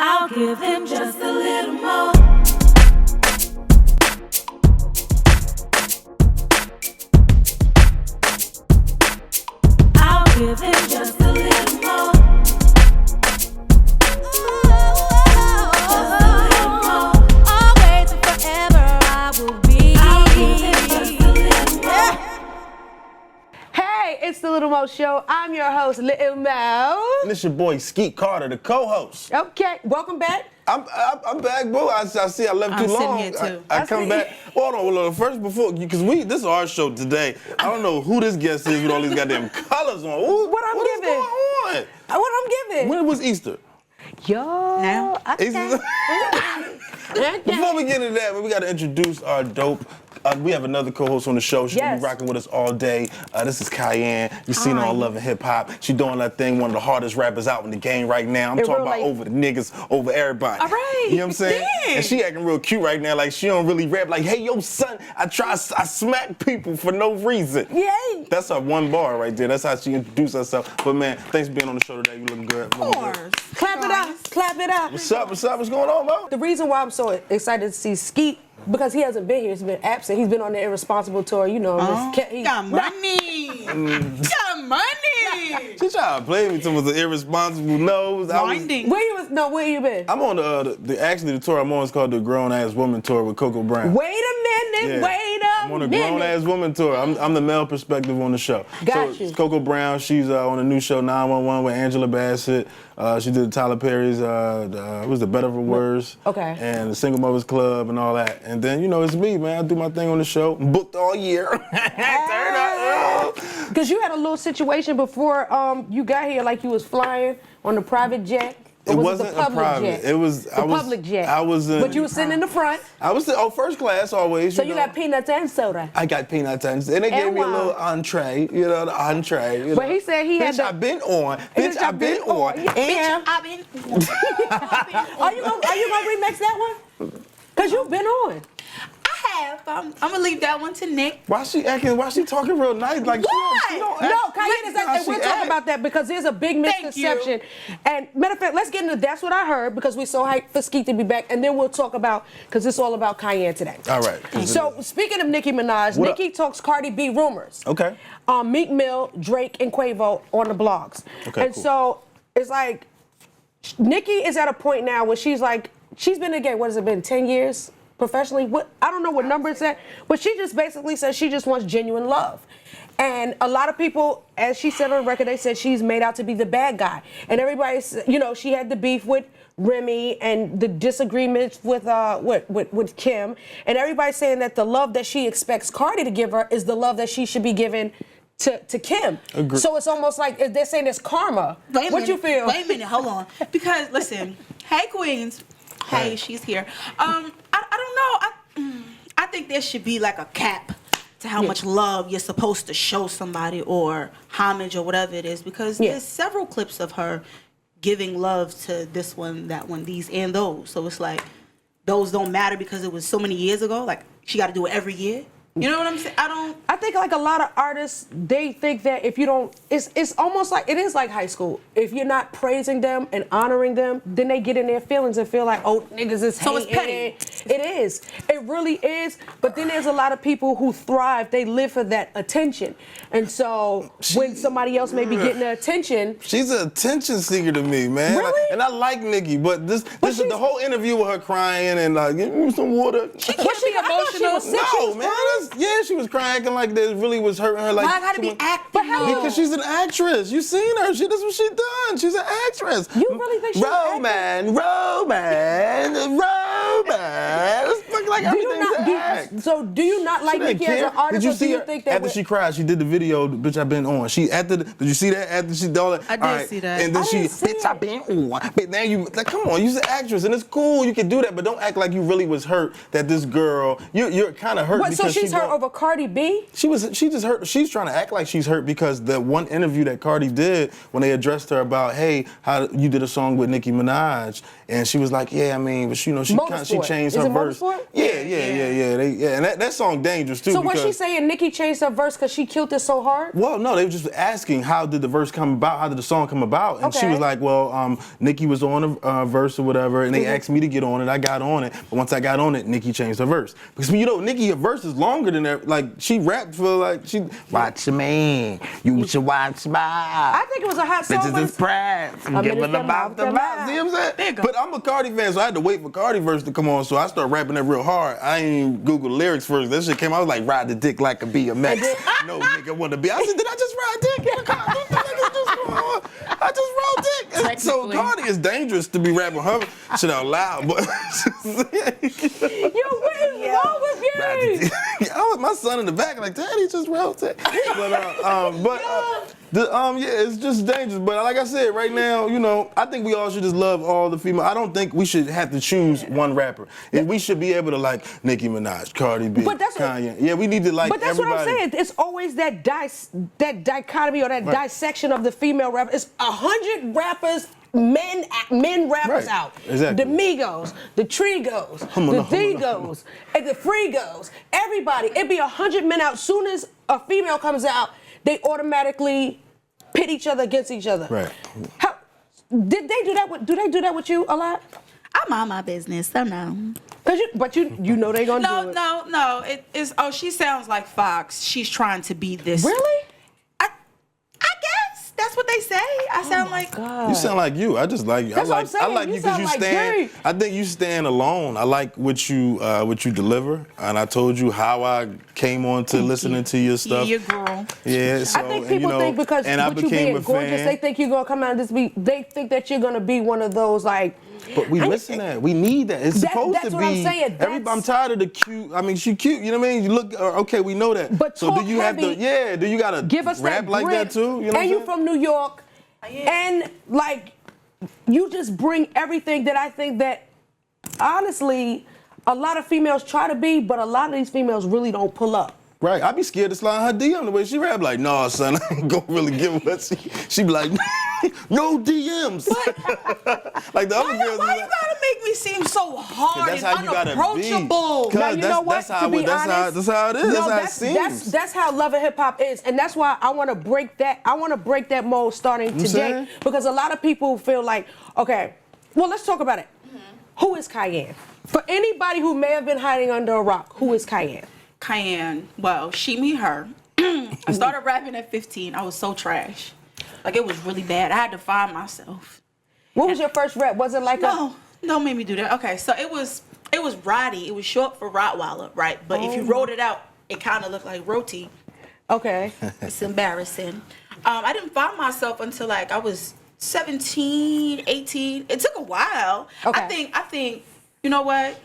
I'll give him just a little more. I'll give him just a little more. It's the Lil Mo Show. I'm your host, Lil Mo. And it's your boy, Skeet Carter, the co-host. Okay, welcome back. I'm back, boo. I see I left too long. Here too. I come back. Hold on, first before, because this is our show today. I don't know who this guest is with all these goddamn colors on. What is going on? What I'm giving? When was Easter? Yo. Now? Okay. Before we get into that, we got to introduce our dope. We have another co-host on the show. She's gonna be rocking with us all day. This is Cayenne. You've seen her on Love and Hip Hop. She's doing that thing, one of the hardest rappers out in the game right now. I'm talking about over the niggas, over everybody. All right. You know what I'm saying? Damn. And she acting real cute right now, like she don't really rap. Like, hey, yo, son, I smack people for no reason. Yay. That's her one bar right there. That's how she introduced herself. But man, thanks for being on the show today. You looking good. Of course. Clap it up. Clap it up. What's up? What's going on, Mo? The reason why I'm so excited to see Skeet, because he hasn't been here, he's been absent. He's been on the Irresponsible tour, you know. Got money. Got money. She trying to play me to was an irresponsible nose. Winding. Where you been? I'm on the tour I'm on is called the Grown Ass Woman Tour with Coco Brown. Wait a minute, I'm on a Grown Ass Woman Tour. I'm the male perspective on the show. Got so you. It's Coco Brown. She's on a new show 911 with Angela Bassett. She did Tyler Perry's it was the Better for Worse. Okay. And the Single Mothers Club and all that. And then it's me, man. I do my thing on the show. I'm booked all year. Turn up. Because you had a little situation before you got here, like you was flying on the private jet. It wasn't a private. Jet? It was the public jet. I was but you were sitting in the front. I was first class always. So you got peanuts and soda. I got peanuts and they gave me a little entree. The entree. But he said he had. Bitch, I've been on. Bitch, I've been on. Yeah. I've been. Are you gonna remix that one? Cause you've been on. I have. I'm gonna leave that one to Nick. Why she talking real nice? Like she don't act. No, Cayenne is acting. We're talking about that because there's a big misconception. And matter of fact, let's get into that's what I heard because we're so hyped for Skeet to be back, and then we'll talk about because it's all about Cayenne today. All right. So speaking of Nicki Minaj, Nicki talks Cardi B rumors. Okay. Meek Mill, Drake, and Quavo on the blogs. Okay. And so it's like Nicki is at a point now where she's been in the game. What has it been? 10 years? Professionally, I don't know what number it's at, but she just basically says she just wants genuine love. And a lot of people, as she said on the record, they said she's made out to be the bad guy. And everybody's, she had the beef with Remy and the disagreements with Kim. And everybody's saying that the love that she expects Cardi to give her is the love that she should be giving to Kim. Agreed. So it's almost like they're saying it's karma. What you feel? Wait a minute, hold on. Because listen, hey Queens. Hey, she's here. I don't know. I think there should be like a cap to how much love you're supposed to show somebody or homage or whatever it is because there's several clips of her giving love to this one, that one, these, and those. So it's like those don't matter because it was so many years ago. Like she got to do it every year. You know what I'm saying? I think like a lot of artists, they think that if you don't, it's almost like, it is like high school. If you're not praising them and honoring them, then they get in their feelings and feel like, oh, niggas is hating. So it's petty. It is. It really is. But then there's a lot of people who thrive. They live for that attention. And so when somebody else may be getting the attention. She's an attention seeker to me, man. Really? And I like Nicki, but this is the whole interview with her crying and like, give me some water. She can't be emotional. No, man. She was crying, acting like this really was hurting her. Like, why gotta be acting? Because she's an actress. You seen her. That's what she done. She's an actress. You really think she's an actress? Romance. It's like everything's an act. So do you not like Nicki as an artist? Did you or see do you her think that after she cried? She did the video. Bitch, I've been on. Did you see that? After she did all that. I did see that. And then bitch, I've been on. But now you like, come on, you're an actress, and it's cool. You can do that, but don't act like you really was hurt. That this girl, you're kind of hurt. What, so she's hurt over Cardi B? She just hurt. She's trying to act like she's hurt because the one interview that Cardi did when they addressed her about, hey, how you did a song with Nicki Minaj, and she was like, yeah, I mean, but you know, she changed Is her it verse. Motorsport? Yeah. And that song dangerous too. So was she saying Nicki changed her verse because she killed it so hard? Well, no, they were just asking how did the verse come about, how did the song come about, and she was like, well, Nicki was on a verse or whatever, and they asked me to get on it. I got on it, but once I got on it, Nicki changed her verse because you know Nicki, her verse is longer than that. Like she rapped for like she watch your man, you should watch my. I think it was a hot song. Bitches is pride. I'm giving about the mouth. See what I'm saying? But I'm a Cardi fan, so I had to wait for Cardi verse to come on. So I started rapping that real hard. I ain't even Google the lyrics first. That shit came out. I was like, ride the dick like a BMX. No nigga wanna be. I said, did I just ride dick? I just rode dick. So Cardi is dangerous to be rapping her shit out loud. But Yo, what is wrong with you? My son in the back like, Daddy just rode dick. It's just dangerous. But like I said, right now, you know, I think we all should just love all the female. I don't think we should have to choose one rapper. We should be able to like Nicki Minaj, Cardi B, Cayenne. Yeah, we need to like everybody. But that's what I'm saying. It's always that dichotomy or that dissection of the female rapper. It's 100 rappers. Men rappers out. Exactly. The Migos, the Trigos, the Digos, and the Frigos. Everybody. It'd be 100 men out. Soon as a female comes out, they automatically pit each other against each other. Right. Did they do that? Do they do that with you a lot? I mind my business, so no. But you know they gonna do it. No. It is. Oh, she sounds like Fox. She's trying to be this. Really? I guess that's what they say. I sound like. God. You sound like you. I just like you. I like you because you stand. I think you stand alone. I like what you deliver, and I told you how I came on to listening to your stuff. Yeah, girl. Yeah. So, I think people think because with you being gorgeous, they think you're gonna come out and just be. They think that you're gonna be one of those like. But we listen to that. We need that. It's supposed to be. That's what I'm saying. I'm tired of the cute. I mean, she cute. You know what I mean? You look. Okay, we know that. But so do you have to? Yeah. Do you gotta give us rap that like that too? You know and you from New York, and like you just bring everything that I think that honestly a lot of females try to be, but a lot of these females really don't pull up. Right. I'd be scared to slide her DM the way she rap. Like, nah, son, I ain't gonna really give her what she be like, no DMs. Like the other girls. Why you gotta make me seem so hard that's and how you gotta unapproachable? be. Now, you know what? To be honest, that's how it is. That's how it seems. That's how Love and Hip Hop is, and that's why I want to break that. I want to break that mold starting today because a lot of people feel like, okay, well, let's talk about it. Who is Cayenne? For anybody who may have been hiding under a rock, who is Cayenne? Cayenne, well, she, me, her. I started rapping at 15. I was so trash. Like, it was really bad. I had to find myself. What was your first rap? Was it like don't make me do that. Okay, so it was Roddy. It was short for Rottweiler, right? But if you wrote it out, it kind of looked like Roti. Okay. It's embarrassing. I didn't find myself until like I was 17, 18. It took a while. Okay. I think, you know what?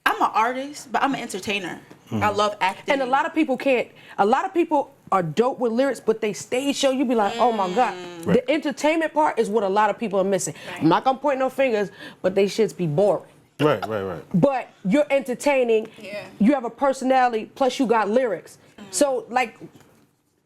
I'm an artist, but I'm an entertainer. I love acting. And a lot of people can't. A lot of people are dope with lyrics, but they stage show. You be like, oh my God. Right. The entertainment part is what a lot of people are missing. Right. I'm not gonna point no fingers, but they shits be boring. Right. But you're entertaining. Yeah. You have a personality, plus you got lyrics. So like,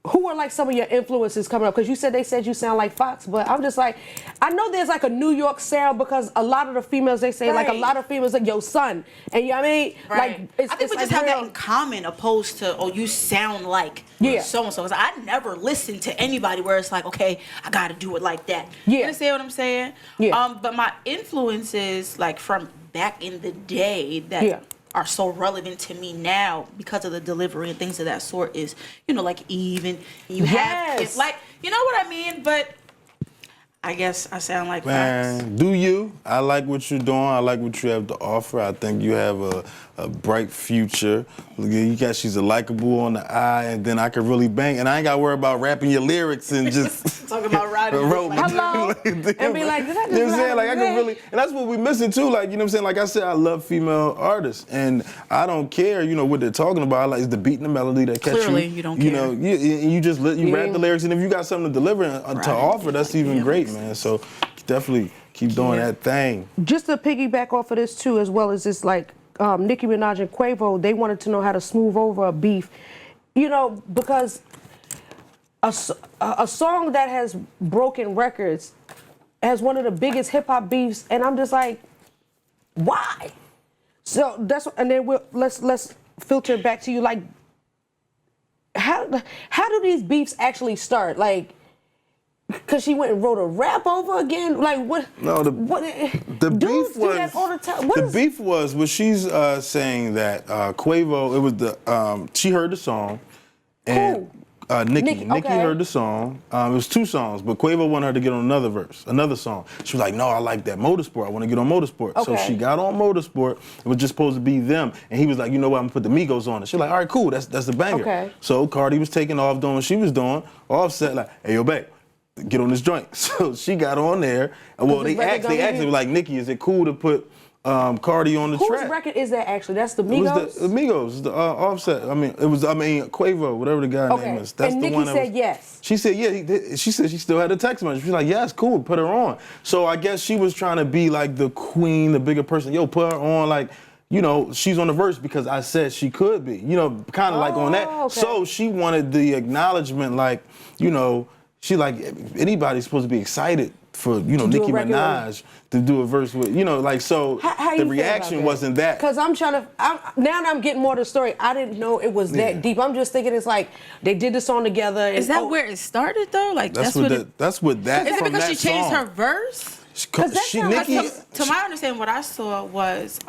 who are like some of your influences coming up? Because they said you sound like Fox, but I'm just like, I know there's like a New York sound because a lot of the females, they say like a lot of females like your son. And you know what I mean? Right. Like, I think we just have that in common opposed to, you sound like so-and-so. I never listen to anybody where it's like, okay, I got to do it like that. Yeah. You understand what I'm saying? Yeah. But my influences like from back in the day that are so relevant to me now because of the delivery and things of that sort is, like Eve and you have, like, you know what I mean? But I guess I sound like Fox. Do you? I like what you're doing. I like what you have to offer. I think you have a bright future. She's a likable on the eye, and then I could really bang. And I ain't got to worry about rapping your lyrics and just talking about riding. Hello. And be like, did I just you know what I'm saying? Like I can really, and that's what we're missing too. Like, you know what I'm saying? Like I said, I love female artists, and I don't care, what they're talking about. I like it's the beat and the melody that catch you. Clearly, you don't care. You just rap the lyrics, and if you got something to deliver to offer, that's even great, man. So definitely keep doing that thing. Just to piggyback off of this too, as well as this, like Nicki Minaj and Quavo, they wanted to know how to smooth over a beef, because a song that has broken records as one of the biggest hip hop beefs, and I'm just like, why? So that's and then let's filter it back to you. Like, how do these beefs actually start? Like, because she went and wrote a rap over again. Like what? No, the beef do that all the time. Beef was she's saying that Quavo. It was she heard the song, and Nicki heard the song. It was 2 songs, but Quavo wanted her to get on another song. She was like, "No, I like that Motorsport. I want to get on Motorsport." Okay. So she got on Motorsport. It was just supposed to be them, and he was like, "You know what? I'm gonna put the Migos on it." She was like, "All right, cool. That's the banger." Okay. So Cardi was taking off doing what she was doing. Offset like, "Hey, yo, babe, get on this joint." So she got on there, and well, they asked me like, "Nicki, is it cool to put Cardi on the track?" Whose record is that actually? That's the Migos? It was the Migos, the Offset. Quavo, whatever the guy's name is. That's and the Nicki one that said yes. She said yeah. She said she still had a text message. She's like, yeah, it's cool, put her on. So I guess she was trying to be like the queen, the bigger person. Yo, put her on, like, you know, she's on the verse because I said she could be. You know, kind of like on that. Okay. So she wanted the acknowledgement, like, you know, she like anybody's supposed to be excited for, you know, Nicki Minaj to do a verse with, you know, like, so how the you reaction wasn't that. Because now that I'm getting more to the story, I didn't know it was that deep. I'm just thinking it's like they did the song together. And, Is that where it started though? Like that's what that. Is it from because that she changed song. her verse? Nicki, To my understanding, what I saw was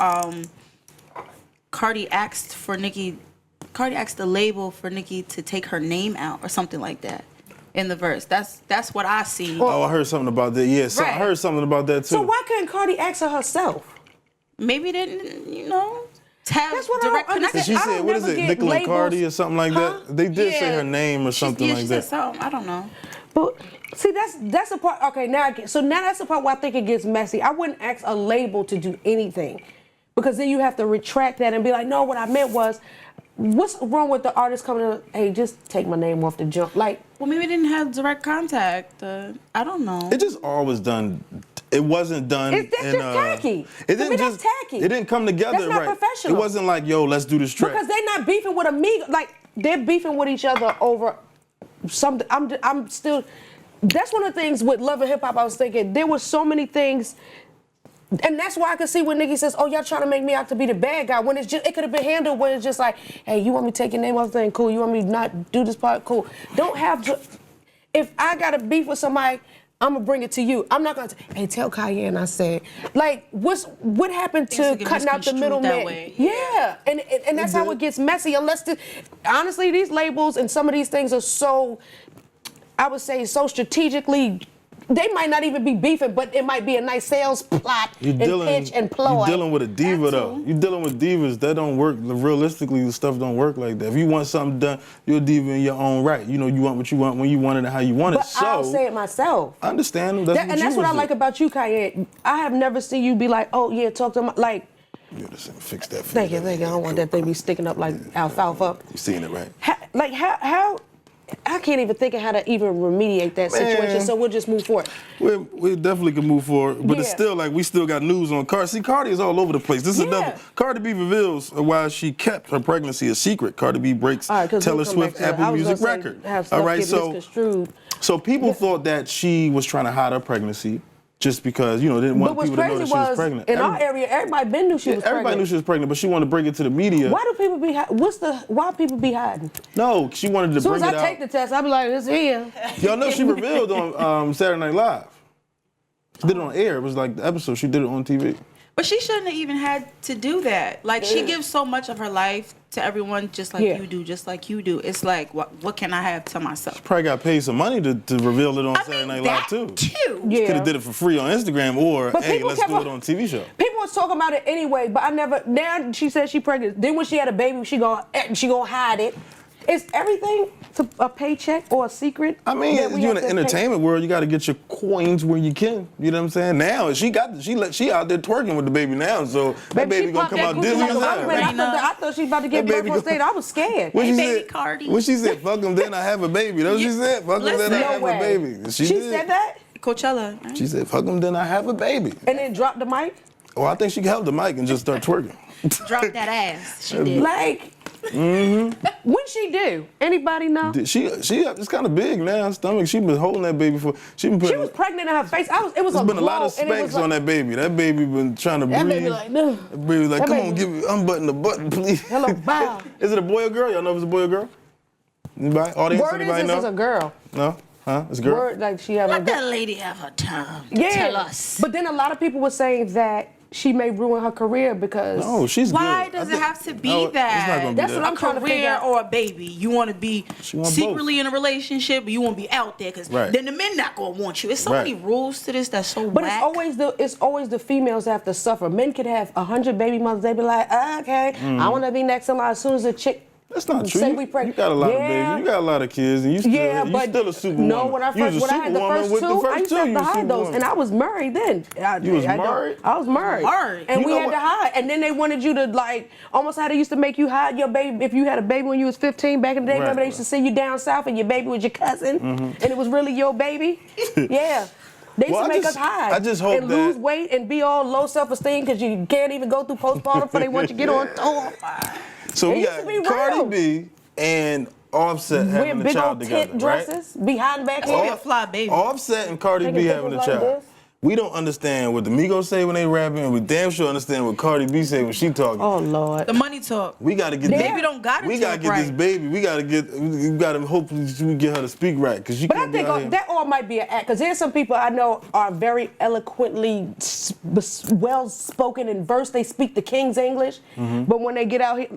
Cardi asked the label for Nicki to take her name out or something like that in the verse. That's what I see. Oh, I heard something about that. Yeah, so Right. I heard something about that too. So why couldn't Cardi ask her herself? Maybe they didn't, you know, have That's what direct I don't connection. Did she say, what is it, Nickel and Cardi or something like that? They did say her name or something she like said that. something. I don't know. But see, that's the part. Okay, now that's the part where I think it gets messy. I wouldn't ask a label to do anything, because then you have to retract that and be like, no, what I meant was, what's wrong with the artist coming in? Hey, just take my name off the jump. Like, Well, maybe they didn't have direct contact. I don't know. It just always done. It wasn't done. That's just tacky. It To me, that's tacky. It didn't come together That's not right. professional. It wasn't like, yo, let's do this track. because they're not beefing with Amigo. Like, they're beefing with each other over something. I'm still. That's one of the things with Love and Hip Hop. I was thinking there were so many things. And that's why I could see when Nicki says, "Oh, y'all trying to make me out to be the bad guy." When it's just, it could have been handled when it's just like, "Hey, you want me to take your name off the thing? Cool. You want me to not do this part? Cool." Don't have to. If I got a beef with somebody, I'm gonna bring it to you. I'm not gonna say, "Hey, tell Cayenne I said." Like, what happened Things to get cutting out the misconstrued middleman? that way. Yeah, and that's how it gets messy. Unless honestly, these labels and some of these things are so, I would say, so strategically. They might not even be beefing, but it might be a nice sales plot and pitch and ploy. You're dealing with a diva though. You're dealing with divas that don't work. Realistically, the stuff don't work like that. If you want something done, you're a diva in your own right. You know, you want what you want when you want it and how you want it. But So I'll say it myself. I understand. That's what I like about you, Cayenne. I have never seen you be like, "Oh yeah, talk to my," like. Yeah, fix that. Thank you. I don't want that thing be sticking up like alfalfa. You seen it, right? How I can't even think of how to even remediate that situation. Man. So we'll just move forward. We definitely can move forward, but it's Yeah. still like we still got news on Cardi. See, Cardi is all over the place. This is another. Cardi B reveals why she kept her pregnancy a secret. Cardi B breaks All right, 'cause Taylor we'll come Swift back to that. I Apple was Music gonna say, record. have stuff All right, get so misconstrued. people thought that she was trying to hide her pregnancy just because didn't want But what's people to know crazy that she was was, pregnant. in our area, everybody been knew she was Everybody pregnant. knew she was pregnant, but she wanted to bring it to the media. Why do people be why people be hiding? No, she wanted to As soon bring as it I out. take the test, I'll be like, it's here. Y'all know she revealed on Saturday Night Live. She did it on air. It was like the episode. She did it on TV. But she shouldn't have even had to do that. Like, she gives so much of her life to everyone, just like you do, just like you do. It's like, what can I have to myself? Probably got paid some money to reveal it on Saturday Night Live too. Yeah. Could have did it for free on Instagram, or But hey, people let's kept do on- it on a TV show. People was talking about it anyway, but I never. Now she said she pregnant. Then when she had a baby, she gonna hide it. Is everything a paycheck or a secret? I mean, that we you in have the to pay? entertainment world, you got to get your coins where you can. You know what I'm saying? Now she out there twerking with the baby now, so that baby she gonna popped come that out Gucci dizzy like as a hell. watermelon. I thought she was about to get That birth baby on stage. I was scared. When she baby said, Cardi. When she said, "Fuck him, then I have a baby." That's what she said. Fuck him, then I Listen. have No a way. baby. She did. said that Coachella. She said, "Fuck him, then I have a baby." and then dropped the mic. Well, I think she held the mic and just start twerking. Drop that ass. She did. Like, When she do? Anybody know? She it's kind of big now. Her stomach. She been holding that baby for. She was pregnant in her face. It was There's a been a lot of glow, and it spanks was on that baby. That baby been trying to breathe. That baby like, no. That baby like, That come baby- on, give me unbutton the button, please. Hello, bow. Is it a boy or girl? Y'all know if it's a boy or girl? Anybody? Audience? Word Anybody is know? it's a girl. No? Huh? It's a girl? Word like she having a Let girl. that lady have her time. Yeah. Tell us. But then a lot of people were saying that she may ruin her career because. No, she's Why good. does I it think- have to be No, that? It's not gonna be That's that. what I'm trying to figure career out. or a baby. You want to be want secretly in a relationship, but you want to be out there because Right. then the men not gonna want you. It's so Right. many rules to this that's so But whack. it's always the females that have to suffer. Men could have 100 baby mothers. They be like, okay, I want to be next in line. As soon as a chick. That's not true. Say You we pregnant. got a lot of Yeah. babies. You got a lot of kids, and you still, Yeah, you but still a superwoman. no, when I You was a had the superwoman first with two, the I first used to two, have you to was hide those, superwoman. and I was married then. You was married? I was married. Married. And You we know had what? to hide, and then they wanted you to like almost how they used to make you hide your baby if you had a baby when you was 15 back in the day. Right, Remember they used to send you down south and your baby was your cousin, and it was really your baby. Yeah. They used Well, to I make just- us hide I just hope and lose that- weight and be all low self-esteem because you can't even go through postpartum before they want you to get on tour. So It we used to be got Cardi real. B and Offset Wearing having a big child old together, tent right? dresses, be hiding back That's gonna be here. a fly baby. Offset and Cardi Taking B having a pictures like child. this. We don't understand what the Migos say when they rapping, and we damn sure understand what Cardi B say when she talking. Oh Lord. The money talk. We gotta get Baby this. don't gotta We talk gotta get this right. baby. We gotta hopefully we get her to speak right because she But I can't be think out here. that all might be an act, because there's some people I know are very eloquently well-spoken in verse. They speak the King's English, but when they get out here,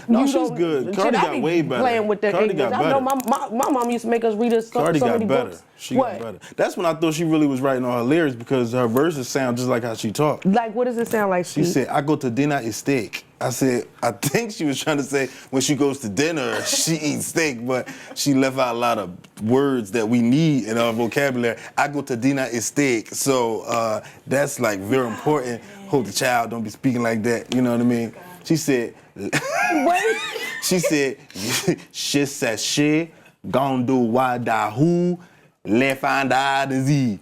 No, you she's don't- good. shit, Cardi I got be way better. Playing with the Cardi English. got I know better. my mom used to make us read us so, Cardi so got many better. books. She What? got better. That's when I thought she really was writing all her lyrics because her verses sound just like how she talked. Like, what does it sound like? She said, I go to dinner, eat steak. I said, I think she was trying to say when she goes to dinner, she eats steak, but she left out a lot of words that we need in our vocabulary. I go to dinner, eat steak. So that's like very important. Hope the child don't be speaking like that. You know what I mean? She said, Wait. she said, she said she, gon' do what da who, left and I disease.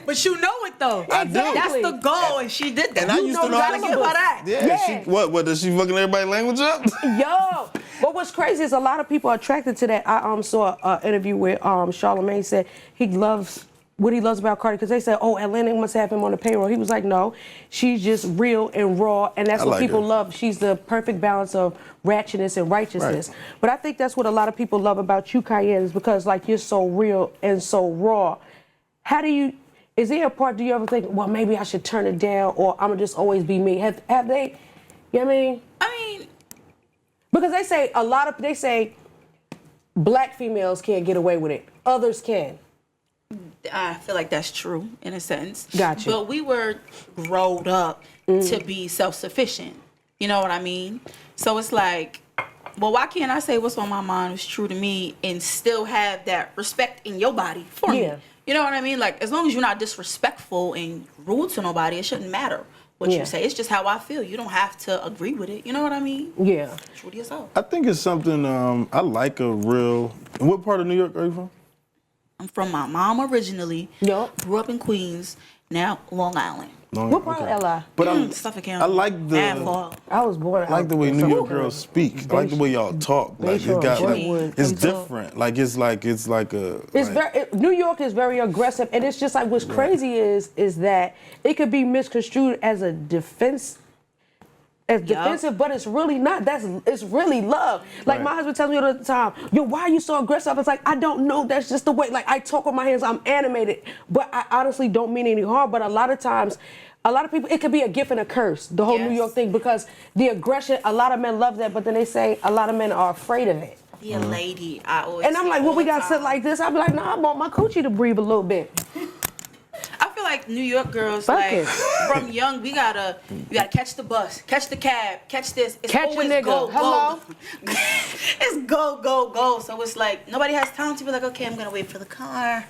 But you know it though. I do. That's the goal, and she did that. And I used to know how gotta to give her that. Yeah, Yeah. What does she fucking everybody language up? Yo, but what's crazy is a lot of people are attracted to that. I saw an interview where Charlamagne said he loves what he loves about Cardi because they said, oh, Atlantic must have him on the payroll. He was like, no, she's just real and raw, and that's I what like people her. love. She's the perfect balance of ratchetness and righteousness. Right. But I think that's what a lot of people love about you, Cayenne, is because like you're so real and so raw. How do you? Is there a part, do you ever think, well, maybe I should turn it down or I'm going to just always be me? Have they, you know what I mean? I mean, Because they say black females can't get away with it. Others can. I feel like that's true in a sense. Gotcha. But we were growed up to be self-sufficient. You know what I mean? So it's like, well, why can't I say what's on my mind is true to me and still have that respect in your body for Yeah. me? You know what I mean? Like, as long as you're not disrespectful and rude to nobody, it shouldn't matter what Yeah. you say. It's just how I feel. You don't have to agree with it. You know what I mean? Yeah. True to yourself. I think it's something I like a real. And what part of New York are you from? I'm from my mom originally. Yup. Grew up in Queens. Now Long Island. What part of LI? But Suffolk County. I like the. Adfall. I was born. I like the way New York girls speak. I like the way y'all talk. Like Bayshore, it's got like Brentwood, it's Kentucky. different. Like it's like a. It's like, New York is very aggressive, and it's just like what's crazy is that it could be misconstrued as a defensive, but it's really not. It's really love. Like my husband tells me all the time, yo, why are you so aggressive? It's like I don't know. That's just the way. Like I talk with my hands. I'm animated, but I honestly don't mean any harm. But a lot of times. A lot of people, it could be a gift and a curse, the whole New Yes. York thing, because the aggression, a lot of men love that, but then they say a lot of men are afraid of it. Be a lady. I always And I'm say like, all well, we the got to sit time. like this. I'll be like, I want my coochie to breathe a little bit. I feel like New York girls, Fuck like it. from young, you gotta catch the bus, catch the cab, catch this. It's Catch a always nigga. go, Hello? go. It's go, go, go. So it's like nobody has time to be like, okay, I'm gonna wait for the car.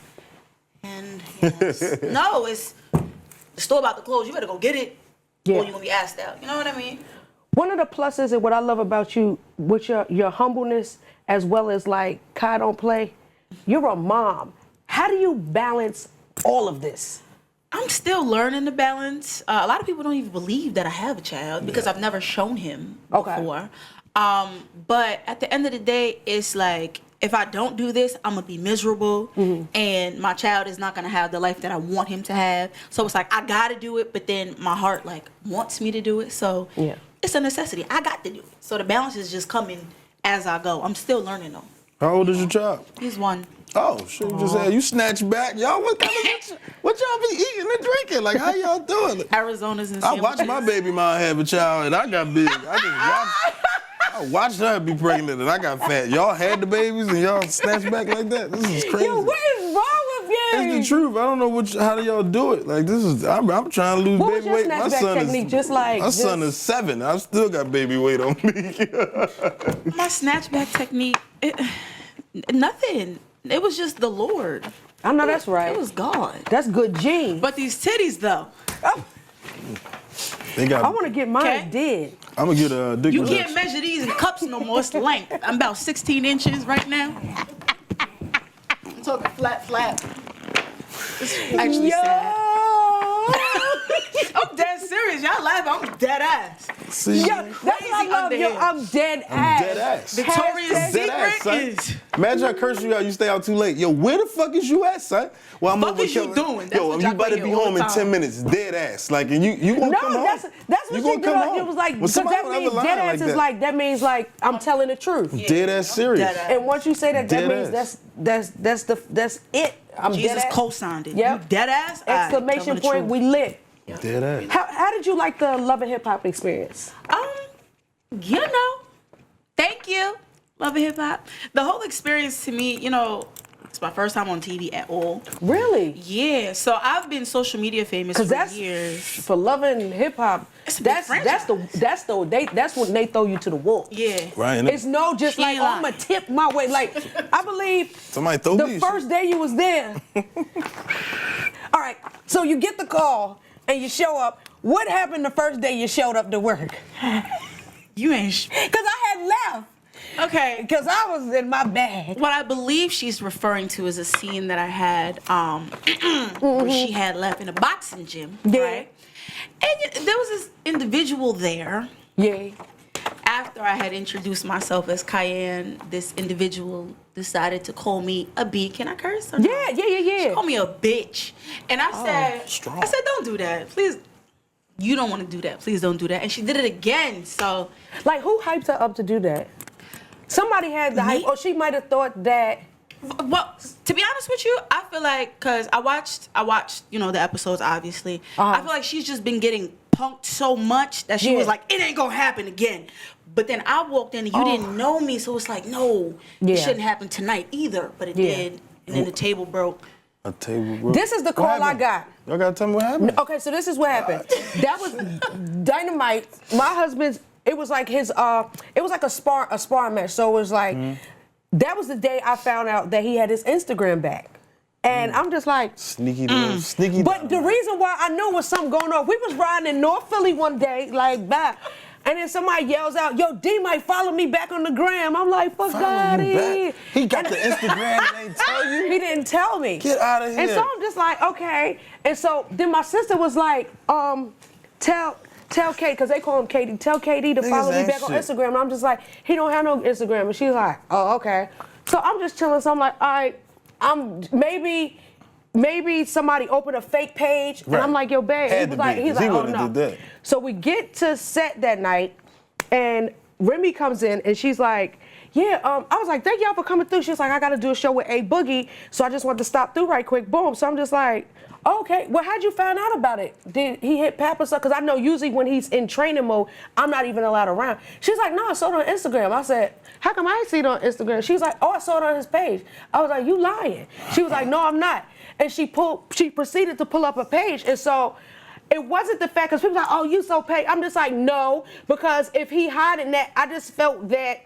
And no, it's the store about to close. You better go get it, Yeah. or you're gonna be asked out. You know what I mean? One of the pluses and what I love about you, with your humbleness, as well as like Kai don't play, you're a mom. How do you balance all of this? I'm still learning to balance. A lot of people don't even believe that I have a child because I've never shown him Okay. before. But at the end of the day, it's like, if I don't do this, I'm gonna be miserable, and my child is not gonna have the life that I want him to have. So it's like, I gotta do it, but then my heart like wants me to do it. So it's a necessity. I got to do it. So the balance is just coming as I go. I'm still learning though. How old is your child? He's 1. Oh, shit, you just said you snatch back. Y'all, what y'all be eating and drinking? Like, how y'all doing it? Arizona's and I watched my baby mom have a child, and I got big. I watched her be pregnant, and I got fat. Y'all had the babies, and y'all snatched back like that? This is crazy. Yo, what is wrong with you? It's the truth. I don't know how do y'all do it. Like, this is, I'm trying to lose What baby was weight. your My snatchback son technique? my son is 7. I still got baby weight on me. My snatchback technique, nothing. It was just the Lord. I know that's right. It was God. That's good genes. But these titties, though. Oh, They got. I want to get mine dead. I'm gonna get a dick. You can't measure these in cups no more. It's the length. I'm about 16 inches right now. I'm talking flat. It's actually sad. I'm dead serious. Y'all laughing. I'm dead ass. See, Yo, that's what I love. Yo, I'm dead ass. dead ass. Victoria's Dead ass, Secret son. is. Imagine I curse you out. You stay out too late. Yo, where the fuck is you at, son? Well, I'm Fuck over is you killing- doing? That's Yo, what you Jaquae better hear be all home the in 10 time. minutes. Dead ass. Like, and you gonna No, come home? that's what You she gonna did. come home? It was like, Well, because somebody that would have means a line dead ass like is that. like, that means like, I'm telling the truth. Dead ass serious. Dead ass. And once you say that, that Dead means ass. that's it. I'm dead Jesus ass. co-signed it. Yep. You dead ass? All right, Exclamation telling the point, truth. we lit. Dead ass. How did you like the Love and Hip Hop experience? You know, thank you. Love and Hip Hop. The whole experience to me, you know, it's my first time on TV at all. Really? Yeah, so I've been social media famous Because for that's years. for Love and Hip Hop. It's a big That's when they throw you to the wolf. Yeah. Right. And It's no just She like, ain't oh, I'm lying. gonna tip my way. Like, I believe somebody throw the me. first day you was there. All right, so you get the call and you show up. What happened the first day you showed up to work? You ain't. Because I had left. Okay. Because I was in my bag. What I believe she's referring to is a scene that I had where she had left in a boxing gym, Yeah. right? And there was this individual there. Yeah. After I had introduced myself as Cayenne, this individual decided to call me a B. Can I curse? Or no? Yeah. She called me a bitch. And I said, strong. don't do that. Please. You don't want to do that. Please don't do that. And she did it again. So, Like, who hyped her up to do that? Somebody had the hype, or she might have thought that. well, to be honest with you, I feel like, because I watched, you know, the episodes, obviously. I feel like she's just been getting punked so much that she was like, it ain't gonna happen again. But then I walked in and you didn't know me, so it's like, no, it shouldn't happen tonight either. But it did, and then the table broke. A table broke. This is the What call I happened? got. Y'all gotta tell me what happened. Okay, so this is what happened. That was Dynamite. My husband's. It was like his. It was like a sparring match. So it was like, that was the day I found out that he had his Instagram back, and I'm just like, Sneaky. But the reason why I knew was something going on, we was riding in North Philly one day, like, bah, and then somebody yells out, yo, D might follow me back on the gram. I'm like, fuck God, He got the Instagram and ain't tell you. He didn't tell me. Get out of here. And so I'm just like, okay. And so then my sister was like, tell Kate, because they call him Katie, tell Katie to follow me ain't back on shit. Instagram. And I'm just like, he don't have no Instagram. And she's like, oh, okay. So I'm just chilling. So I'm like, all right, maybe somebody opened a fake page. And I'm like, yo, babe. Had to be, He's 'cause he like, oh, wouldn't no. have did that. So we get to set that night, and Remy comes in, and she's like, yeah, I was like, thank y'all for coming through. She was like, I got to do a show with A Boogie, so I just wanted to stop through right quick. Boom. So I'm just like, okay, well, how'd you find out about it? Did he hit Pap or something? Because I know usually when he's in training mode, I'm not even allowed around. She's like, no, I saw it on Instagram. I said, how come I ain't see it on Instagram? She's like, oh, I saw it on his page. I was like, you lying. She was like, no, I'm not. And she proceeded to pull up a page. And so it wasn't the fact, because people like, oh, you so paid. I'm just like, no, because if he hiding that, I just felt that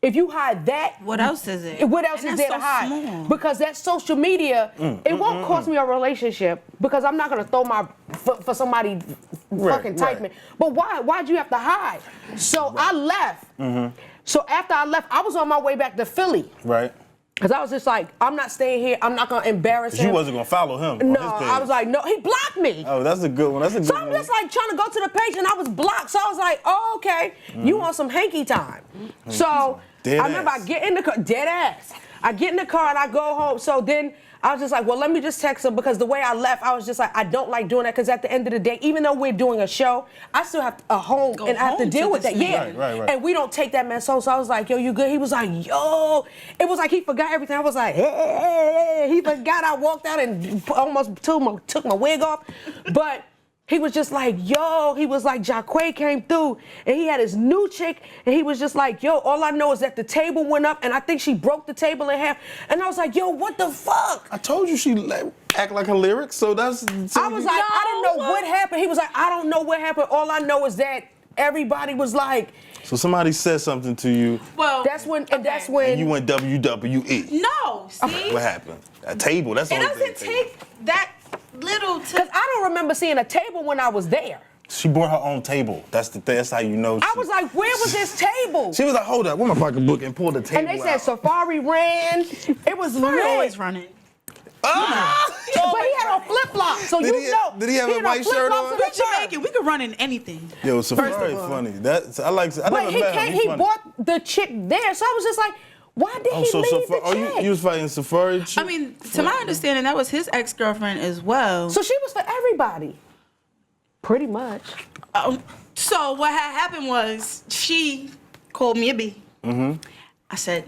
if you hide that, What else is it? what else And is that's there to so hide? small. Because that social media, it won't cost me a relationship because I'm not gonna throw my for somebody fucking type me. But why'd you have to hide? So I left. So after I left, I was on my way back to Philly. Right. Because I was just like, I'm not staying here. I'm not going to embarrass him. You wasn't going to follow him on No, his page. I was like, no, he blocked me. Oh, that's a good one. That's a good So one. I'm just like trying to go to the page and I was blocked. So I was like, oh, okay, you want some hanky time. So Dead I remember ass. I get in the car, dead ass. I get in the car and I go home. So then I was just like, well, let me just text him because the way I left, I was just like, I don't like doing that because at the end of the day, even though we're doing a show, I still have a home and I have to home deal to with this that. man. Yeah. Right. And we don't take that man so I was like, yo, you good? He was like, yo. It was like he forgot everything. I was like, hey. He forgot I walked out and almost took my wig off. But he was just like, yo, he was like, Jaquae came through and he had his new chick and he was just like, yo, all I know is that the table went up and I think she broke the table in half. And I was like, yo, what the fuck? I told you she act like her lyrics, so that's... I was like, I didn't know what happened. He was like, I don't know what happened. All I know is that everybody was like... So somebody said something to you, Well, That's when, and that's and when... you went WWE. no, see? What happened? A table, that's the It only thing. doesn't take that little to... Because I don't remember seeing a table when I was there. She brought her own table. That's the thing. That's how you know. I was like, where was this table? She was like, hold up, where my pocketbook, and pulled the table And they said out. Safari ran. It was We're lit. always running. Ah! But he had on flip-flops, so Did you he- know. did he have a had white shirt flip-flops on? in We're the car. Jamaican. We could run in anything. Yo, First Safari of all. funny. That's I like. I But never he met him. came, He's he funny. bought the chick there, so I was just like, why did he leave the chick? you was fighting Safari chick? I mean, to my understanding, that was his ex-girlfriend as well. So she was for everybody. Pretty much. So what had happened was she called me a B. I said,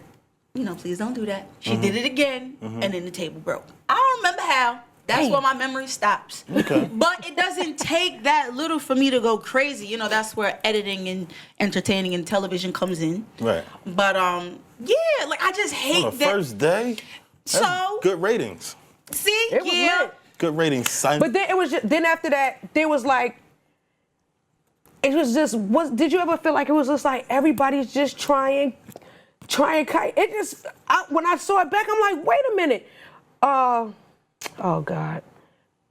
please don't do that. She did it again, and then the table broke. I don't remember how. That's where my memory stops. Okay. But it doesn't take that little for me to go crazy. That's where editing and entertaining and television comes in. Right. But yeah, like I just hate On the that. first day. That's So good ratings. see, It was yeah. lit. Good ratings, son. But then it was just, then after that, there was like, it was just, did you ever feel like it was just like everybody's just trying kite? It just, when I saw it back, I'm like, wait a minute. Oh God.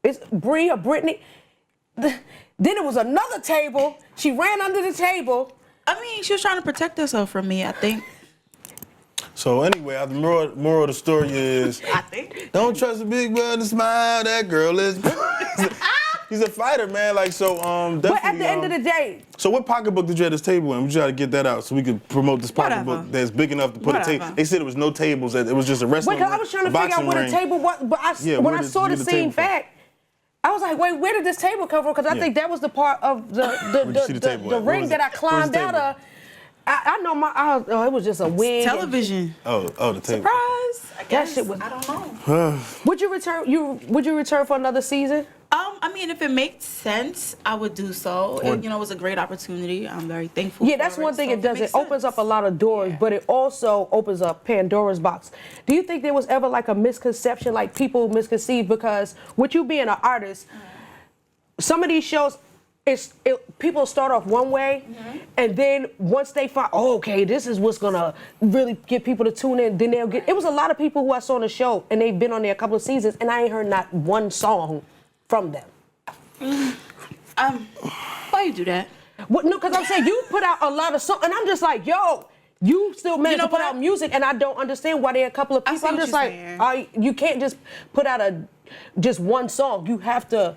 It's Bree or Brittany. Then it was another table. She ran under the table. I mean, she was trying to protect herself from me, I think. So anyway, the moral of the story is, I think. don't trust a big brother to smile. That girl is. He's a fighter, man. Like so, definitely. But at the end of the day, So what pocketbook did you have this table in? We just got to get that out so we could promote this pocketbook Whatever. that's big enough to put a table. Whatever. They said it was no tables. It was just a wrestling because I ring, was trying to a figure out boxing where the ring. table was, but Yeah, when where I did saw you the get the scene table from? back, I was like, wait, where did this table come from? Because I Yeah. think that was the part of Where'd you see the table the at? Where ring was that it? I climbed Where's the out of. I know it was just a wig. Television. Oh, the table. Surprise. I guess. shit was- I don't know. Would you return for another season? I mean, if it makes sense, I would do so. Or- It was a great opportunity. I'm very thankful. Yeah, for that's one thing so it does. It makes opens sense. up a lot of doors, Yeah. but it also opens up Pandora's box. Do you think there was ever like a misconception, like people misconceived because with you being an artist, some of these shows, people start off one way, and then once they find, okay, this is what's gonna really get people to tune in, then they'll get. It was a lot of people who I saw on the show, and they've been on there a couple of seasons, and I ain't heard not one song from them. Why you do that? What, no, because I'm saying you put out a lot of songs, and I'm just like, yo, you still managed know to put what? out music, and I don't understand why there are a couple of I people. see I'm what just you're like, saying. you can't just put out just one song. You have to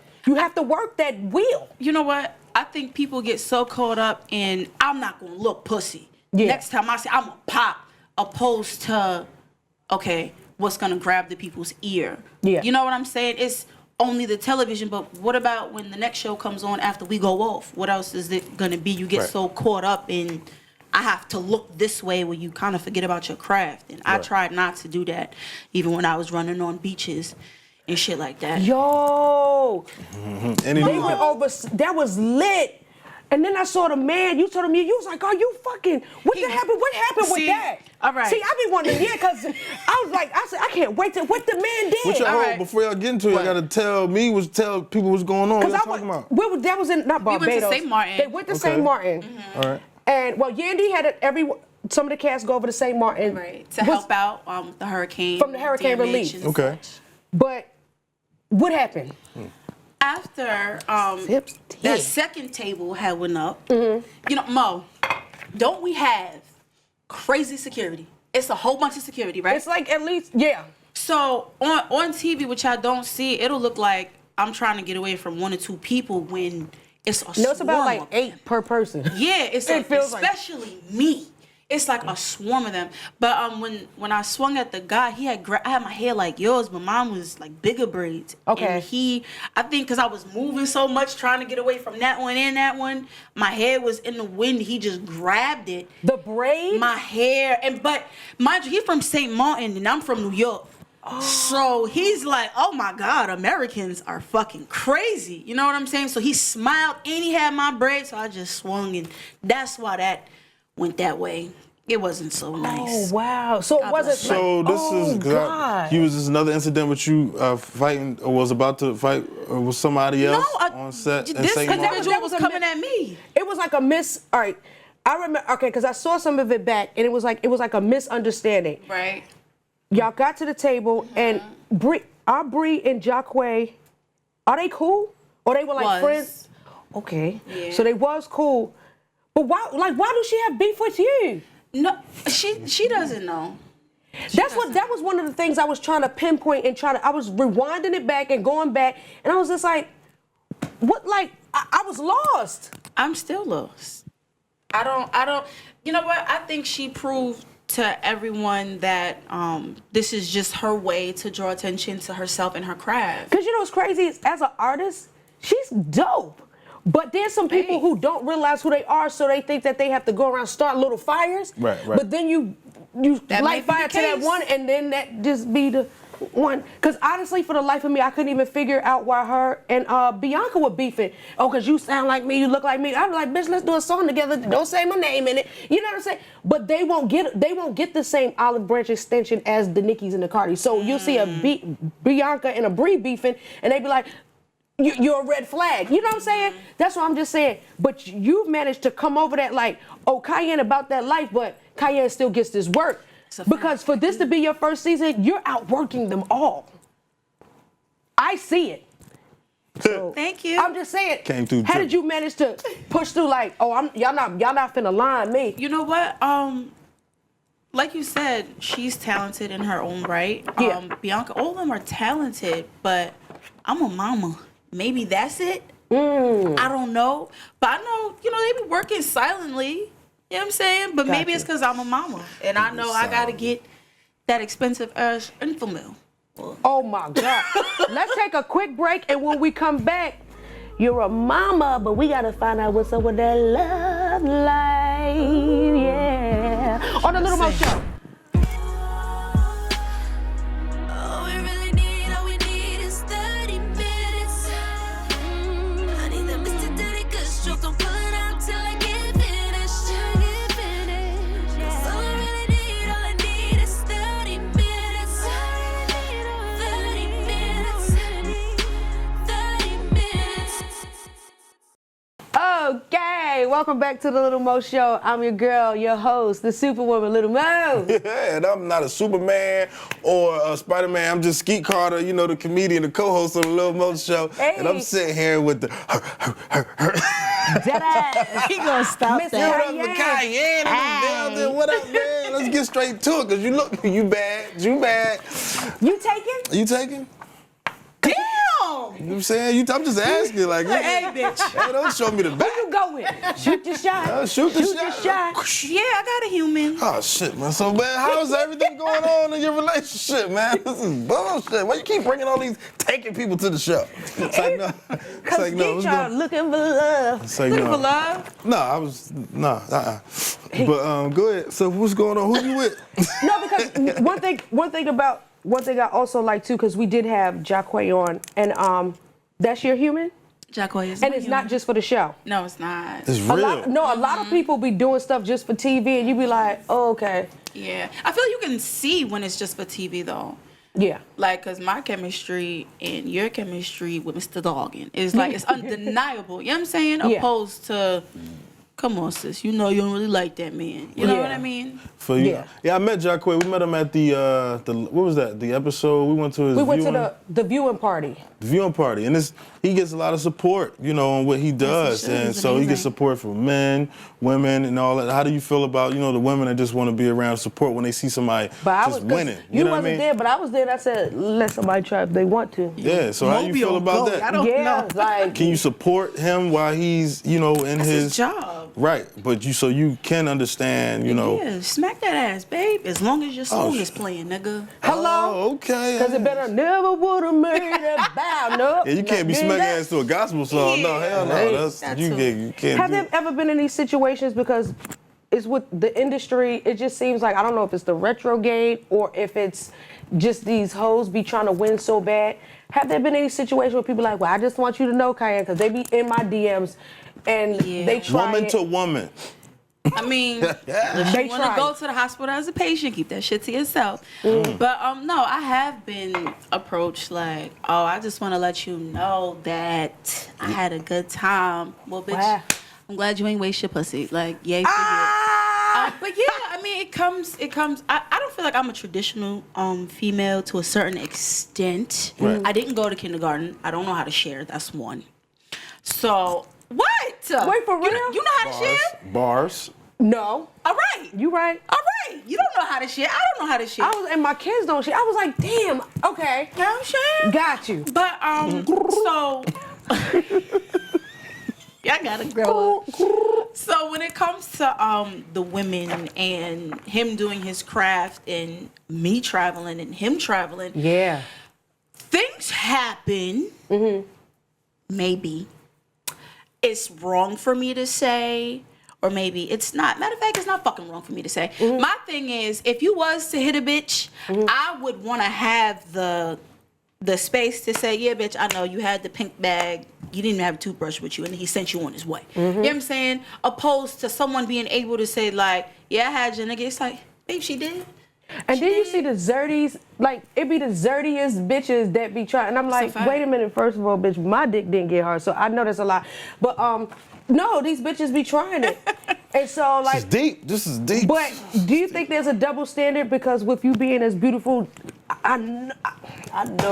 work that wheel. You know what? I think people get so caught up in I'm not gonna look pussy. Yeah. Next time I say I'm gonna pop, opposed to okay, what's gonna grab the people's ear. Yeah. You know what I'm saying? It's only the television, but what about when the next show comes on after we go off? What else is it gonna be? You get Right. so caught up in I have to look this way where you kind of forget about your craft. And I Right. tried not to do that, even when I was running on beaches and shit like that. Yo, Any they news? went over. That was lit. And then I saw the man. You told him you was like, "Are you fucking? What happened? What happened with See, that?" all right. See, I be wondering, because I was like, I said, I can't wait to what the man did. What y'all All hold, right. before y'all get into it, y'all gotta tell people what's going on. What y'all talking about? That was in not went to Barbados. St. Martin. They went to Okay. St. Martin. All right. And well, Yandy had some of the cast go over to St. Martin. Right, to help out with the hurricane. From the hurricane damage relief. and Okay. such. But what happened? After Hips, that yeah. second table had went up, Mo, don't we have crazy security? it's a whole bunch of security, right? It's like at least, yeah. So on TV, which I don't see, it'll look like I'm trying to get away from 1 or 2 people when it's a swarm. No, it's about like 8 per person. Yeah, it's It like, feels like- especially me. It's like a swarm of them. But when I swung at the guy, I had my hair like yours, but mine was like bigger braids. Okay. And I think because I was moving so much, trying to get away from that one and that one, my hair was in the wind. He just grabbed it. The braid? My hair, but mind you, he's from St. Martin and I'm from New York. So he's like, oh my God, Americans are fucking crazy. You know what I'm saying? So he smiled and he had my braid, so I just swung, and that's why that went that way. It wasn't so nice. Oh, wow. So it wasn't So like, this oh, is God. you was this another incident with you fighting or was about to fight with somebody else on set in this St. Martin? individual was coming at me. It was like a all right. I remember, okay, because I saw some of it back, and it was like a misunderstanding. Right. Y'all got to the table, and Bree and Jaquae, are they cool? Or they were like friends? Okay. Yeah. So they was cool. But why does she have beef with you? No, she doesn't know. That was one of the things I was trying to pinpoint and I was rewinding it back and going back, and I was just like, what? Like I was lost. I'm still lost. I don't. You know what? I think she proved to everyone that this is just her way to draw attention to herself and her craft. Because you know what's crazy is, as an artist, she's dope. But there's some people who don't realize who they are, so they think that they have to go around start little fires. Right. But then you That light may be fire the to that case. one, and then that just be the one. Because honestly, for the life of me, I couldn't even figure out why her and Bianca were beefing. Oh, because you sound like me, you look like me. I'm like, bitch, let's do a song together. Don't say my name in it. You know what I'm saying? But they won't get the same olive branch extension as the Nickies and the Cardis. So you'll see a Bianca and a Brie beefing, and they be like, you're a red flag. You know what I'm saying? That's what I'm just saying. But you've managed to come over that like, oh, Cayenne about that life, but Cayenne still gets this work. Because for this to be your first season, you're outworking them all. I see it. So, Thank you. I'm just saying. Came through How too. did you manage to push through like, oh, y'all not finna line me? You know what? Like you said, she's talented in her own right. Yeah. Bianca, all of them are talented, but I'm a mama. Maybe that's it. I don't know. But I know, they be working silently. You know what I'm saying? But maybe it's because I'm a mama. And I know I got to get that expensive Infamil. Oh my God. Let's take a quick break, and when we come back, you're a mama, but we gotta find out what's up with that love life. Yeah. On the Lil Mo Show. Okay, welcome back to the Lil Mo Show. I'm your girl, your host, the Superwoman, Lil Mo. Yeah, and I'm not a Superman or a Spider-Man. I'm just Skeet Carter, the comedian, the co-host of the Lil Mo Show. Hey. And I'm sitting here with the Deadass. He gonna stop Miss that. What up, with Cayenne in the building? What up, man? Let's get straight to it, because you bad. You bad. You taking? You taking? Damn! You know what I'm saying? I'm just asking, like, Hey, bitch. hey, don't show me the back. Who you go with? Shoot your shot. Shoot the your shot. Yeah, I got a human. Oh, shit, man. So, man, how's everything going on in your relationship, man? This is bullshit. Why you keep bringing all these taking people to the show? It's like, no. It's Cause like, no. you trying looking for love. It's like, Looking no. for love? No, I was, no, But, go ahead. So, what's going on? Who you with? No, because one thing I also like too, because we did have Jaquae on, and that's your human, Jaquae is and my it's human. not just for the show. No, it's not. It's A real. lot of people be doing stuff just for TV, and you be like, oh, okay, Yeah. I feel you can see when it's just for TV, though. yeah. Like, because my chemistry and your chemistry with Mr. Doggin is like, it's undeniable. You know what I'm saying? Yeah. Opposed to come on, sis. You know you don't really like that man. You know what I mean? For you. Yeah, I met Jaquae. We met him at the what was that? The episode we went to his. We went to the viewing party. The viewing party, and he gets a lot of support, you know, on what he does, and so he gets support from men, women, and all that. How do you feel about, you know, the women that just want to be around support when they see somebody just winning? You know wasn't what I mean? there, but I was there. And I said, let somebody try if they want to. Yeah. So how you feel about that? I don't know. Like, can you support him while he's, you know, in his job? Right, but you can understand, you know. Yeah, smack that ass, babe. As long as your song is playing, nigga. Hello. Oh, okay. Because it better never would have made it bow. No. Yeah, you can't be smacking ass to a gospel song. No, hell no. You can't. Have there ever been any situations, because it's with the industry, it just seems like, I don't know if it's the retrograde or if it's just these hoes be trying to win so bad. Have there been any situation where people like, well, I just want you to know, Cayenne, because they be in my DMs and they try woman to woman. I mean, if you want to go to the hospital as a patient, keep that shit to yourself. But no, I have been approached like, oh, I just want to let you know that I had a good time. Well, bitch, I'm glad you ain't waste your pussy. Like, yay for you. But yeah, I mean, it comes. I don't feel like I'm a traditional female to a certain extent. Right. I didn't go to kindergarten. I don't know how to share. That's one. So what? Wait, for real? You know how to share? Bars. No. All right. You right. All right. You don't know how to share. I don't know how to share. And my kids don't share. I was like, damn, okay. You know what I'm saying? Got you. But so y'all gotta grow up. So when it comes to the women and him doing his craft and me traveling and him traveling, Yeah. things happen. Maybe it's wrong for me to say, or maybe it's not. Matter of fact, it's not fucking wrong for me to say. My thing is, if you was to hit a bitch, I would want to have the space to say, yeah, bitch, I know you had the pink bag, you didn't even have a toothbrush with you, and he sent you on his way. You know what I'm saying? Opposed to someone being able to say, like, yeah, I had your nigga. It's like, babe, she did. And then you see the zerties, like, it be the zertiest bitches that be trying. And I'm like, wait a minute, first of all, bitch, my dick didn't get hard, so I know that's a lot. But, no, these bitches be trying it. And so, like... This is deep. But do you think there's a double standard? Because with you being as beautiful, I know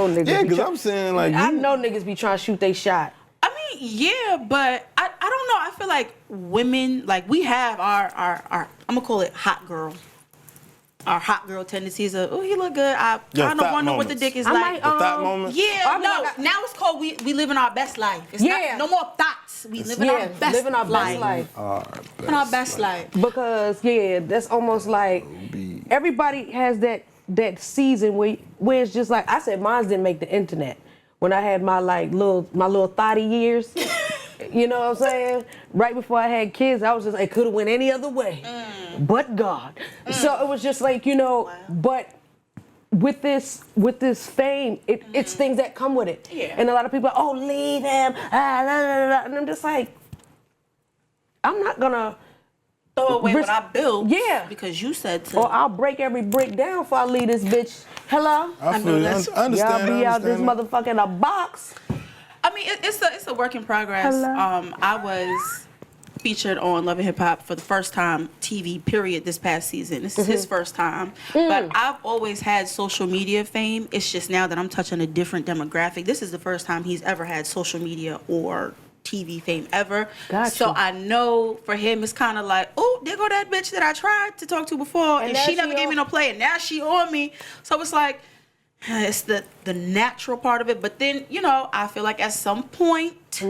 niggas Yeah, be because I'm saying, like... I know niggas be trying to shoot they shot. I mean, yeah, but I don't know. I feel like women, like, we have our I'm going to call it hot girl. Our hot girl tendencies of, oh, he look good. I kind of wonder what the dick is like. The thought moments? Yeah, now it's called we live in our best life. It's not, no more thoughts. We live in our best living our best life. In our best life. Because, yeah, that's almost like everybody has that season where it's just like, I said mine didn't make the internet. When I had my little thotty years, you know what I'm saying? Right before I had kids, I was just, it could have went any other way, but God. So it was just like, you know, but with this fame, it's things that come with it. Yeah. And a lot of people are, oh, leave him, and I'm just like, I'm not gonna throw away what I built. Yeah. Because you said to. Or I'll break every brick down before I leave this bitch. Hello? I feel you. I understand. Y'all be out this motherfucker in a box. I mean, it's a work in progress. Hello? I was featured on Love and Hip Hop for the first time, TV, period, this past season. This is his first time. But I've always had social media fame. It's just now that I'm touching a different demographic. This is the first time he's ever had social media or TV fame ever. Gotcha. So I know for him it's kind of like, oh, there go that bitch that I tried to talk to before and she never gave me no play and now she on me. So it's like, it's the natural part of it. But then, you know, I feel like at some point,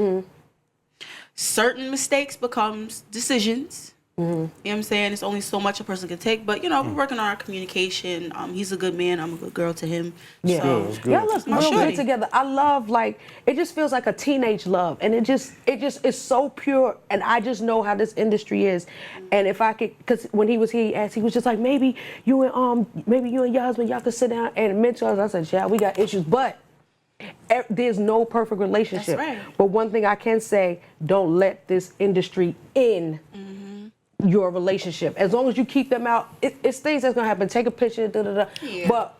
certain mistakes becomes decisions. You know what I'm saying? It's only so much a person can take. But, you know, we're working on our communication. He's a good man. I'm a good girl to him. Yeah. So, Y'all look real good together. I love, like, it just feels like a teenage love. And it just is so pure. And I just know how this industry is. And if I could, because when he was here, he asked, he was just like, maybe you and your husband, y'all could sit down and mentor us. I said, yeah, we got issues. But there's no perfect relationship. That's right. But one thing I can say, don't let this industry in your relationship. As long as you keep them out, it's things that's gonna happen. Take a picture, Yeah. but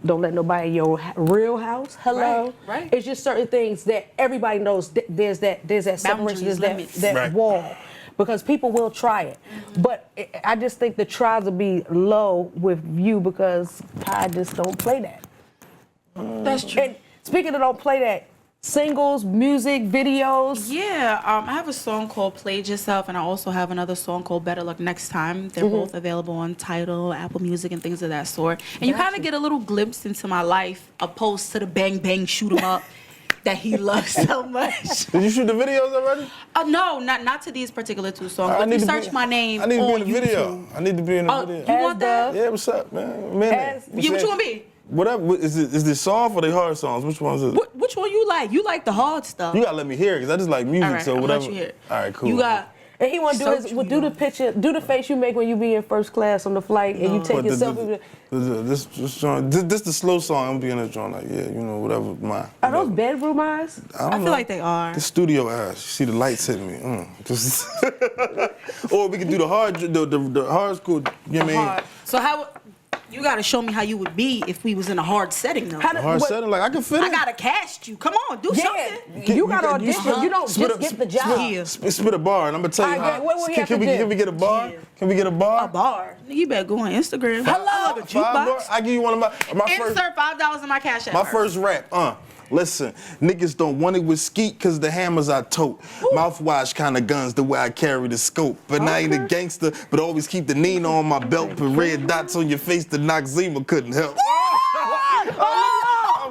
don't let nobody in your real house. Hello. Right. It's just certain things that everybody knows. There's that separation, there's that wall. because people will try it. But I just think the tries will be low with you because I just don't play that. That's true. And speaking of don't play that, singles, music, videos. Yeah, I have a song called Played Yourself, and I also have another song called Better Luck Next Time. They're both available on Tidal, Apple Music, and things of that sort. And you kind of get a little glimpse into my life, opposed to the bang bang shoot 'em up that he loves so much. Did you shoot the videos already? No, not to these particular two songs. But if you search my name I need to be on in the video. YouTube. I need to be in the video. You want that? Yeah, what's up, man? Man, What you want to be? Whatever. Is this soft or they hard songs? Which ones is it? Which one you like? You like the hard stuff. You gotta let me hear it, because I just like music, All right, so I'll whatever. let you hear it. All right, cool. You got. And he want to do Search his, me do the picture, do the face you make when you be in first class on the flight and you take But your selfie. this the slow song. I'm being a joint like, yeah, you know, whatever. Are those bedroom eyes? I feel like they are. The studio ass. You see the lights hitting me. Just or we can do the hard school. You know what I mean? Hard. So how? You gotta show me how you would be if we was in a hard setting though. Hard setting, like I can fit I it. gotta cast you. Come on, do something. You got to audition. You don't Spit just get the job. Yeah. Spit a bar, and I'm gonna tell you All right, how. what we have to do? Can we get a bar? Yeah. Can we get a bar? A bar. You better go on Instagram. Hello? I like a $5 bar? jukebox. I give you one of my first. Insert $5 in my cash app. My first rap, listen, niggas don't want it with skeet cause the hammers I tote. Mouthwash kind of guns the way I carry the scope. But I ain't a gangster, but always keep the Nina on my belt. Put red dots on your face, the Noxzema couldn't help. I'm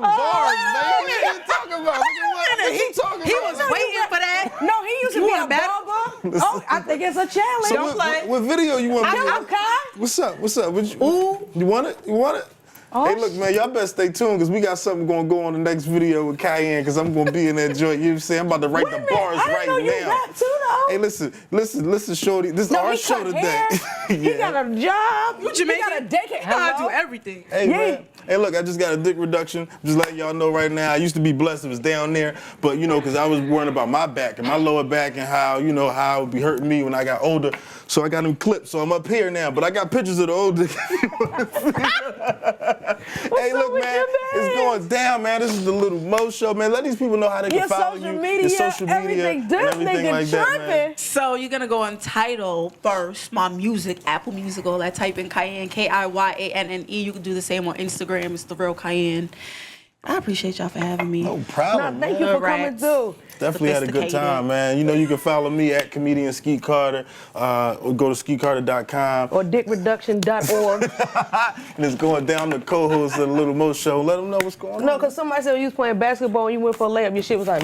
bars, man. What are you talking about? What you talking about? He was waiting for that. No, he used to You be want a a battle? barber. Oh, I think it's a challenge. So Don't play. what video you want me to I'm Kai. What's up? You want it? You want it? Oh, Hey, look, man, y'all better stay tuned because we got something going to go on the next video with Cayenne because I'm going to be in that joint. You know what I'm saying? I'm about to write Wait a the minute, bars I didn't right know you now. rap too, though. Hey, listen, shorty. This is No, our he show cut today. hair. He got a job. You Jamaican? He got a daycare. You gotta Hello? do everything. Hey, Yeah. man. Hey, look, I just got a dick reduction. Just letting y'all know right now. I used to be blessed if it was down there, but, you know, because I was worrying about my back and my lower back and how, you know, how it would be hurting me when I got older. So I got them clipped, so I'm up here now. But I got pictures of the old dick. Hey, look, with man, your it's going down, man. This is the Lil Mo Show, man. Let these people know how they can Your follow social you. media, Your social media, everything. and This everything nigga like that, man. tripping. So you're gonna go on Tidal first, my music, Apple Music, all that. Type in Cayenne, Kiyanne. You can do the same on Instagram. It's the real Cayenne. I appreciate y'all for having me. No problem. Thank you for coming Rats. through. Definitely had a good time, man. You know, you can follow me at comedian Skeet Carter, or go to skeetcarter.com. Or dickreduction.org. And it's going down the co-host of the Lil Mo Show. Let them know what's going on. No, because somebody said when you was playing basketball and you went for a layup, your shit was like.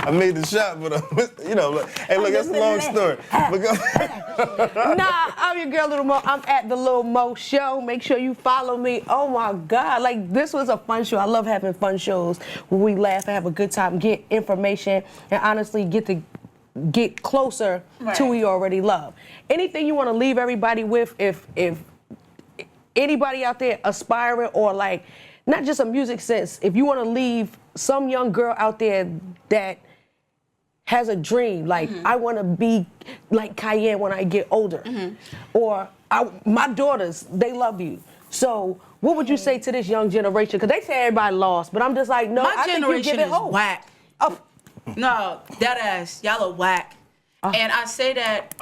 I made the shot, but you know, look, hey, look, that's a long story. Look up. Nah, I'm your girl, Lil Mo. I'm at the Lil Mo Show. Make sure you follow me. Oh my God, like this was a fun show. I love having fun shows where we laugh and have a good time, get information, and honestly get closer to who you already love. Anything you want to leave everybody with, if anybody out there aspiring or like not just a music sense, if you want to leave some young girl out there that has a dream, like I want to be like Cayenne when I get older, or my daughters, they love you. So what would you say to this young generation? Because they say everybody lost, but I'm just like, no, My I think you generation give it is hope. whack. Oh, No, that ass, y'all are whack. And I say that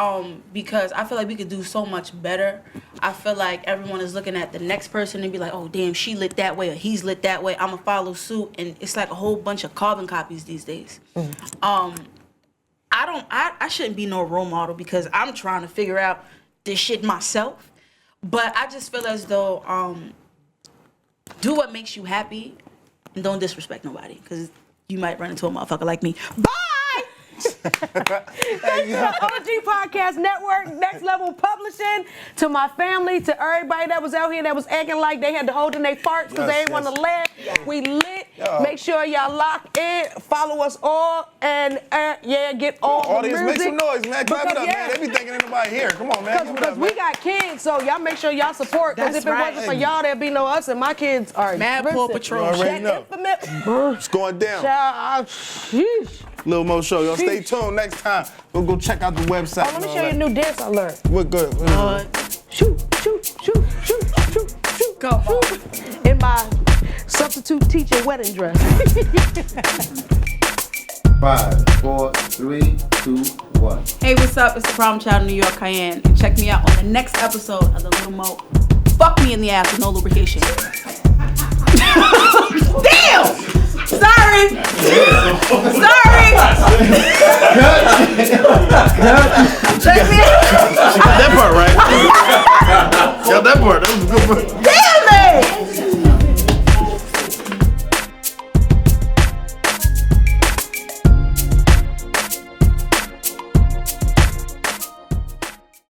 because I feel like we could do so much better. I feel like everyone is looking at the next person and be like, oh, damn, she lit that way or he's lit that way. I'm going to follow suit. And it's like a whole bunch of carbon copies these days. I shouldn't be no role model because I'm trying to figure out this shit myself. But I just feel as though do what makes you happy and don't disrespect nobody because you might run into a motherfucker like me. Bye! Thanks to the OG Podcast Network, Next Level Publishing, to my family, to everybody that was out here that was acting like they had to hold in their farts because they didn't want to laugh. We lit. Make sure y'all lock in. Follow us all and get all the Audience, music. make some noise, man. Clap it up, Because, man. They be thinking ain't nobody here. Come on, man. Give it Because up, we man. got kids, so y'all make sure y'all support. Because if That's it right. wasn't for y'all, there'd be no us, and my kids are Mad Paw expensive. Patrol. You already know. That It's going down. sheesh. Lil Mo Show. Y'all stay tuned next time. We'll go check out the website. Oh, let me show you a new dance I learned. We're good. Shoot, shoot, shoot, shoot, shoot, shoot. Come on. In my substitute teacher wedding dress. 5, 4, 3, 2, 1. Hey, what's up? It's the Problem Child of New York, Cayenne. And check me out on the next episode of the Lil Mo. Fuck me in the ass with no lubrication. Damn! Sorry! Sorry! Check me out. She got that part right. Got that part. That was a good part.